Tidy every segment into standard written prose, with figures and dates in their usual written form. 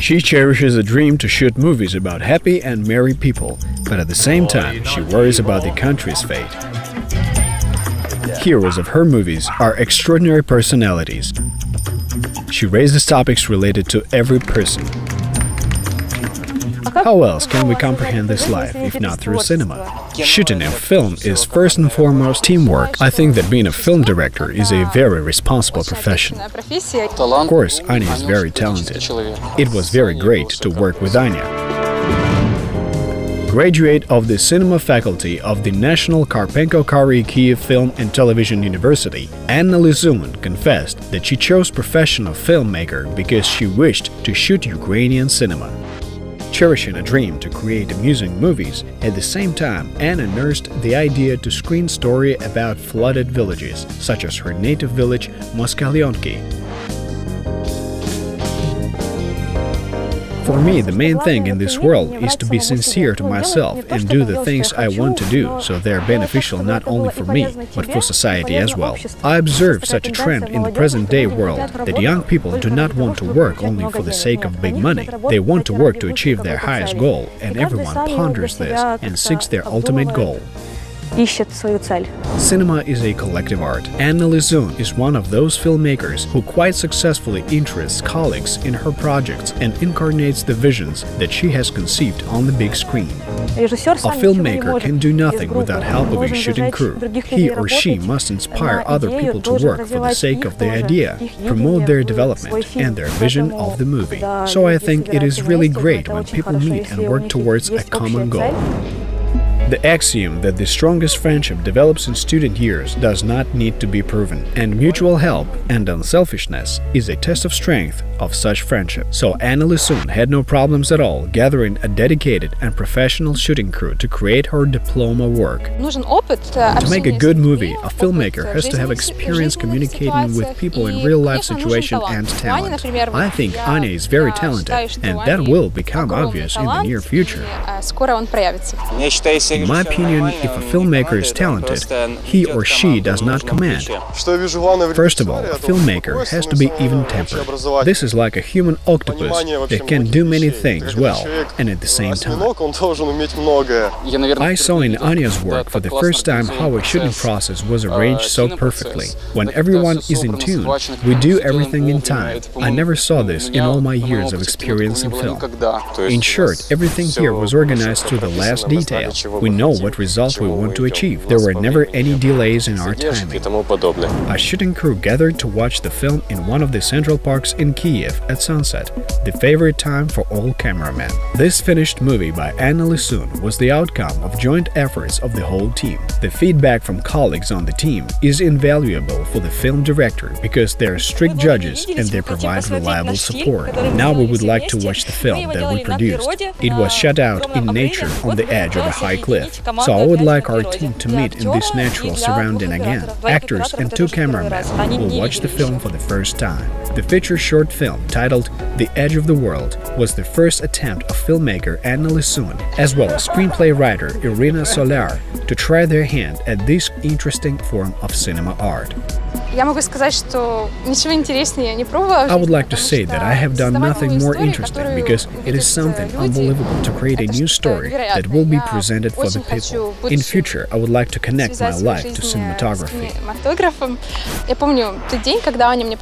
She cherishes a dream to shoot movies about happy and merry people, but at the same time, she worries about the country's fate. Heroes of her movies are extraordinary personalities. She raises topics related to every person. How else can we comprehend this life if not through cinema? Shooting a film is first and foremost teamwork. I think that being a film director is a very responsible profession. Of course, Anya is very talented. It was very great to work with Anya. Graduate of the cinema faculty of the National Karpenko-Kary Kyiv Film and Television University, Anna Lisun confessed that she chose professional filmmaker because she wished to shoot Ukrainian cinema. Cherishing a dream to create amusing movies, at the same time Anna nursed the idea to screen story about flooded villages, such as her native village Moskalyonki. For me, the main thing in this world is to be sincere to myself and do the things I want to do, so they're beneficial not only for me, but for society as well. I observe such a trend in the present-day world that young people do not want to work only for the sake of big money. They want to work to achieve their highest goal, and everyone ponders this and seeks their ultimate goal. Cinema is a collective art. Anna Lisun is one of those filmmakers who quite successfully interests colleagues in her projects and incarnates the visions that she has conceived on the big screen. A filmmaker can do nothing without help of a shooting crew. He or she must inspire other people to work for the sake of the idea, promote their development and their vision of the movie. So I think it is really great when people meet and work towards a common goal. The axiom that the strongest friendship develops in student years does not need to be proven, and mutual help and unselfishness is a test of strength of such friendship. So Anna Lisun had no problems at all gathering a dedicated and professional shooting crew to create her diploma work. To make a good movie, a filmmaker has to have experience communicating with people in real-life situations and talent. I think Anya is very talented, and that will become obvious in the near future. In my opinion, if a filmmaker is talented, he or she does not command. First of all, a filmmaker has to be even-tempered. This is like a human octopus that can do many things well and at the same time. I saw in Anya's work for the first time how a shooting process was arranged so perfectly. When everyone is in tune, we do everything in time. I never saw this in all my years of experience in film. In short, everything here was organized to the last detail. We know what result we want to achieve. There were never any delays in our timing. A shooting crew gathered to watch the film in one of the central parks in Kyiv at sunset, the favorite time for all cameramen. This finished movie by Anna Lisun was the outcome of joint efforts of the whole team. The feedback from colleagues on the team is invaluable for the film director because they are strict judges and they provide reliable support. Now we would like to watch the film that we produced. It was shot out in nature on the edge of a high cliff. So I would like our team to meet in this natural surrounding again. Actors and 2 cameramen will watch the film for the first time. The feature short film titled The Edge of the World was the first attempt of filmmaker Anna Lisun as well as screenplay writer Irina Solar to try their hand at this interesting form of cinema art. I would like to say that I have done nothing more interesting because it is something unbelievable to create a new story that will be presented for the people. In future, I would like to connect my life to cinematography.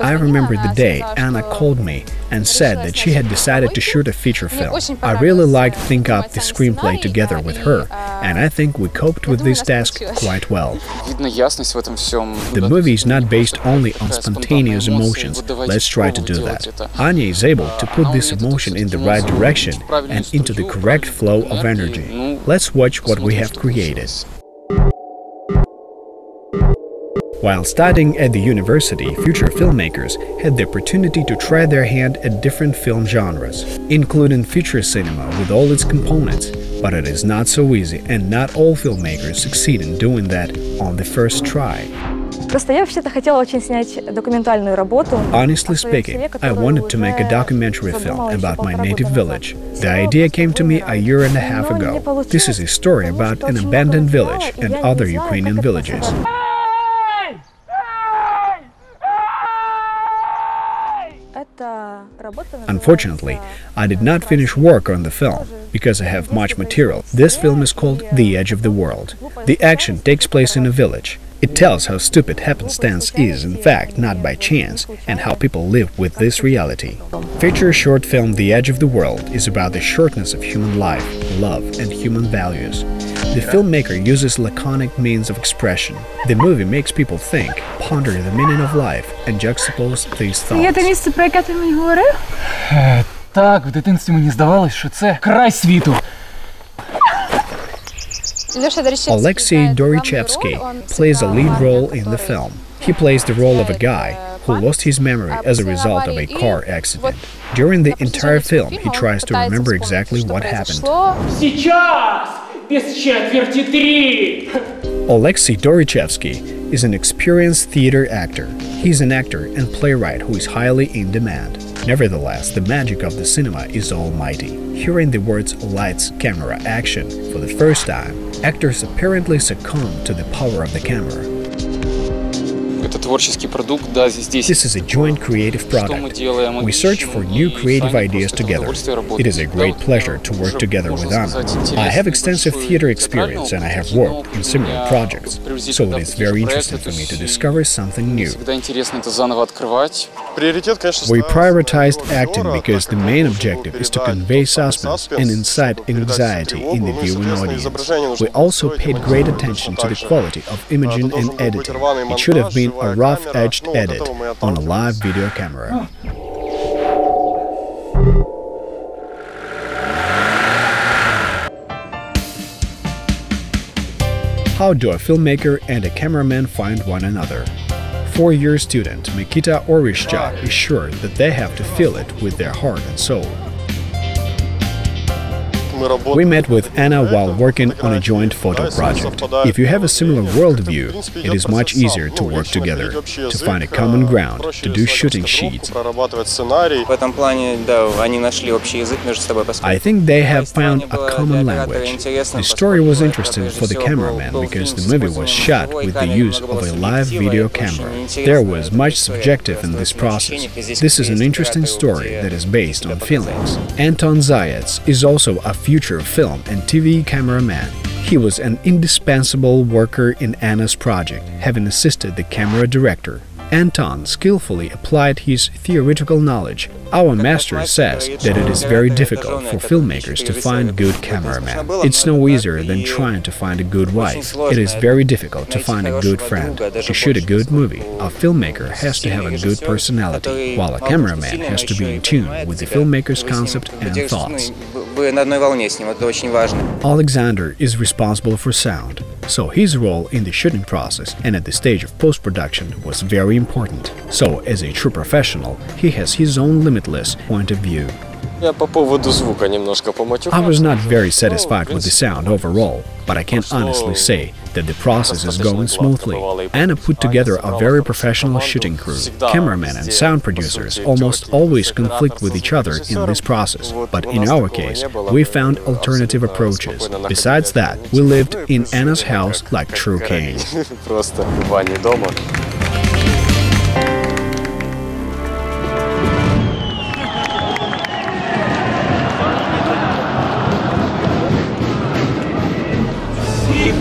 I remember the day Anna called me and said that she had decided to shoot a feature film. I really liked think up the screenplay together with her, and I think we coped with this task quite well. The movie is not based only on spontaneous emotions. Let's try to do that. Anya is able to put this emotion in the right direction and into the correct flow of energy. Let's watch what we have created. While studying at the university, future filmmakers had the opportunity to try their hand at different film genres, including feature cinema with all its components. But it is not so easy, and not all filmmakers succeed in doing that on the first try. Honestly speaking, I wanted to make a documentary film about my native village. The idea came to me a year and a half ago. This is a story about an abandoned village and other Ukrainian villages. Unfortunately, I did not finish work on the film, because I have much material. This film is called The Edge of the World. The action takes place in a village. It tells how stupid happenstance is, in fact, not by chance, and how people live with this reality. Feature short film The Edge of the World is about the shortness of human life, love, and human values. The filmmaker uses laconic means of expression. The movie makes people think, ponder the meaning of life, and juxtapose these thoughts. Є те місце, про яке ти мені говорив? Так, в дитинстві мені здавалось, що це край світу. Alexei Dorichevsky plays a lead role in the film. He plays the role of a guy who lost his memory as a result of a car accident. During the entire film, he tries to remember exactly what happened. Сейчас! Без четверти три! Alexei Dorichevsky is an experienced theater actor. He's an actor and playwright who is highly in demand. Nevertheless, the magic of the cinema is almighty. Hearing the words lights, camera, action for the first time, actors apparently succumb to the power of the camera. This is a joint creative product. We search for new creative ideas together. It is a great pleasure to work together with Anna. I have extensive theater experience and I have worked in similar projects, so it is very interesting for me to discover something new. We prioritized acting because the main objective is to convey suspense and incite anxiety in the viewing audience. We also paid great attention to the quality of imaging and editing. It should have been a rough-edged edit on a live video camera. How do a filmmaker and a cameraman find one another? Four-year student Mikita Orishchak is sure that they have to feel it with their heart and soul. We met with Anna while working on a joint photo project. If you have a similar worldview, it is much easier to work together, to find a common ground, to do shooting sheets. I think they have found a common language. The story was interesting for the cameraman because the movie was shot with the use of a live video camera. There was much subjective in this process. This is an interesting story that is based on feelings. Anton Zayats is also a future film and TV cameraman. He was an indispensable worker in Anna's project, having assisted the camera director. Anton skillfully applied his theoretical knowledge. Our master says that it is very difficult for filmmakers to find good cameramen. It's no easier than trying to find a good wife. It is very difficult to find a good friend. To shoot a good movie, a filmmaker has to have a good personality, while a cameraman has to be in tune with the filmmaker's concept and thoughts. Alexander is responsible for sound, so his role in the shooting process and at the stage of post-production was very important. So, as a true professional, he has his own limitless point of view. I was not very satisfied with the sound overall, but I can honestly say that the process is going smoothly. Anna put together a very professional shooting crew. Cameramen and sound producers almost always conflict with each other in this process, but in our case, we found alternative approaches. Besides that, we lived in Anna's house like true kings.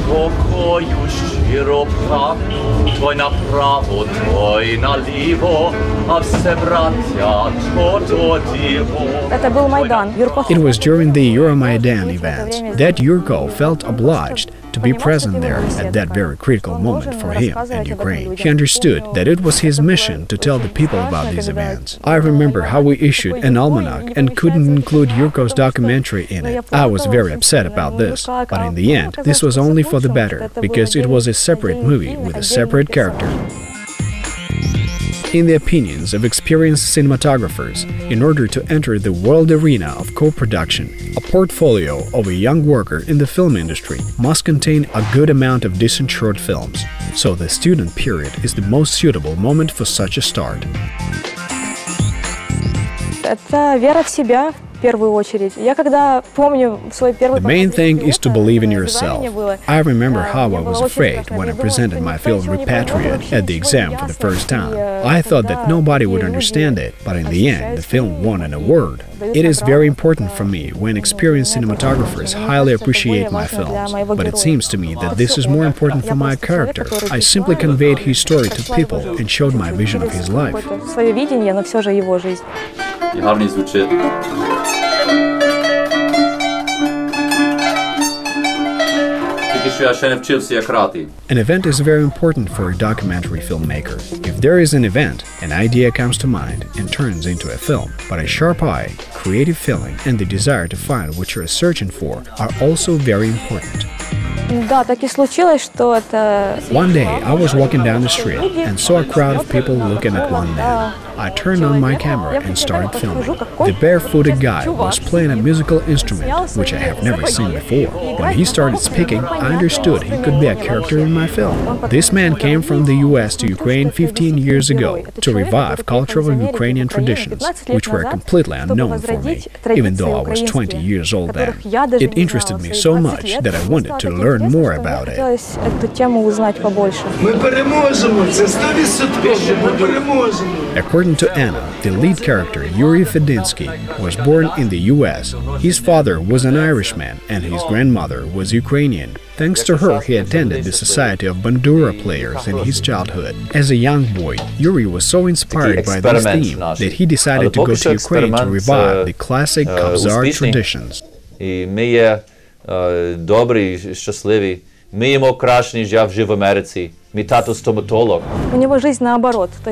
Покою щиро прагну, той направо, той наліво, а все браття, то діво. It was during the Euromaidan events that Yurko felt obliged to be present there at that very critical moment for him and Ukraine. He understood that it was his mission to tell the people about these events. I remember how we issued an almanac and couldn't include Yurko's documentary in it. I was very upset about this, but in the end, this was only for the better, because it was a separate movie with a separate character. In the opinions of experienced cinematographers, in order to enter the world arena of co-production, a portfolio of a young worker in the film industry must contain a good amount of decent short films, so the student period is the most suitable moment for such a start. The main thing is to believe in yourself. I remember how I was afraid when I presented my film Repatriate at the exam for the first time. I thought that nobody would understand it, but in the end, the film won an award. It is very important for me when experienced cinematographers highly appreciate my films, but it seems to me that this is more important for my character. I simply conveyed his story to people and showed my vision of his life. An event is very important for a documentary filmmaker. If there is an event, an idea comes to mind and turns into a film, but a sharp eye, creative feeling, and the desire to find what you're searching for are also very important. One day, I was walking down the street and saw a crowd of people looking at one man. I turned on my camera and started filming. The barefooted guy was playing a musical instrument, which I have never seen before. When he started speaking, I understood he could be a character in my film. This man came from the US to Ukraine 15 years ago to revive cultural Ukrainian traditions, which were completely unknown for me, even though I was 20 years old then. It interested me so much that I wanted to learn more about it. According to Anna, the lead character, Yuri Fedinsky, was born in the US. His father was an Irishman and his grandmother was Ukrainian. Thanks to her, he attended the Society of Bandura Players in his childhood. As a young boy, Yuri was so inspired by this theme that he decided to go to Ukraine to revive the classic ProART traditions.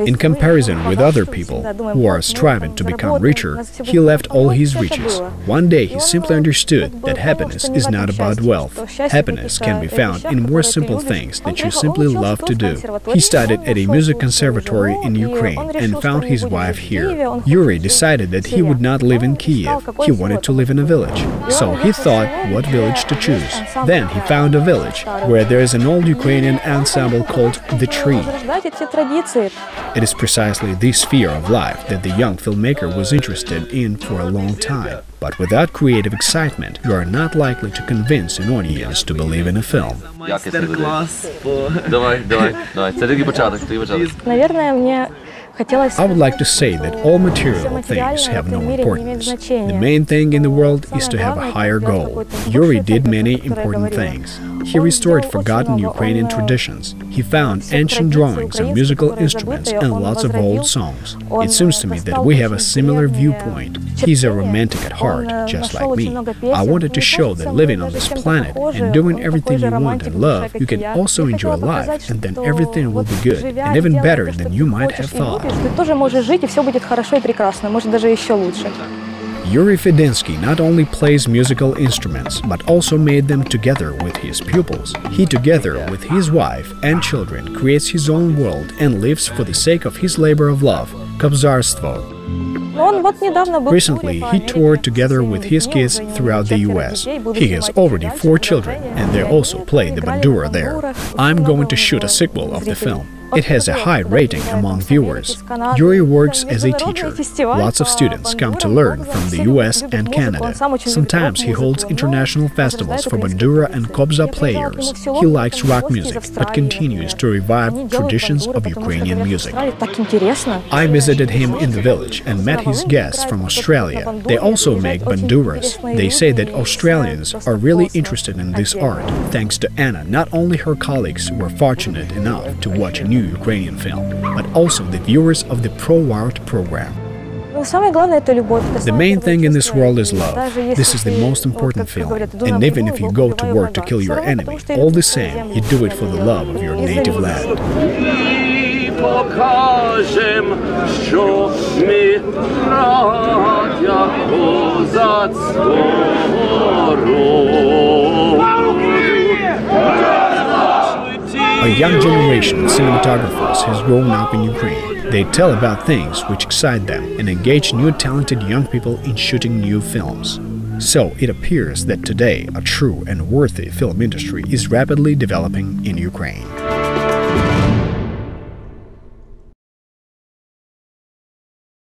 In comparison with other people who are striving to become richer, he left all his riches. One day he simply understood that happiness is not about wealth. Happiness can be found in more simple things that you simply love to do. He studied at a music conservatory in Ukraine and found his wife here. Yuri decided that he would not live in Kiev. He wanted to live in a village. So he thought what village to choose. Then he found a village where there is an old Ukrainian ensemble called The Tree. It is precisely this sphere of life that the young filmmaker was interested in for a long time. But without creative excitement, you are not likely to convince an audience to believe in a film. I would like to say that all material things have no importance. The main thing in the world is to have a higher goal. Yuri did many important things. He restored forgotten Ukrainian traditions. He found ancient drawings of musical instruments and lots of old songs. It seems to me that we have a similar viewpoint. He's a romantic at heart, just like me. I wanted to show that living on this planet and doing everything you want and love, you can also enjoy life, and then everything will be good, and even better than you might have thought. Yuri Fedinsky not only plays musical instruments, but also made them together with his pupils. He, together with his wife and children, creates his own world and lives for the sake of his labor of love, Kobzarstvo. Recently, he toured together with his kids throughout the US. He has already 4 children, and they also play the bandura there. I'm going to shoot a sequel of the film. It has a high rating among viewers. Yuri works as a teacher. Lots of students come to learn from the US and Canada. Sometimes he holds international festivals for bandura and kobza players. He likes rock music, but continues to revive traditions of Ukrainian music. I visited him in the village and met his guests from Australia. They also make banduras. They say that Australians are really interested in this art. Thanks to Anna, not only her colleagues were fortunate enough to watch a new Ukrainian film, but also the viewers of the ProART program. The main thing in this world is love. This is the most important feeling. And even if you go to work to kill your enemy, all the same, you do it for the love of your native land. A young generation of cinematographers has grown up in Ukraine. They tell about things which excite them and engage new talented young people in shooting new films. So it appears that today a true and worthy film industry is rapidly developing in Ukraine.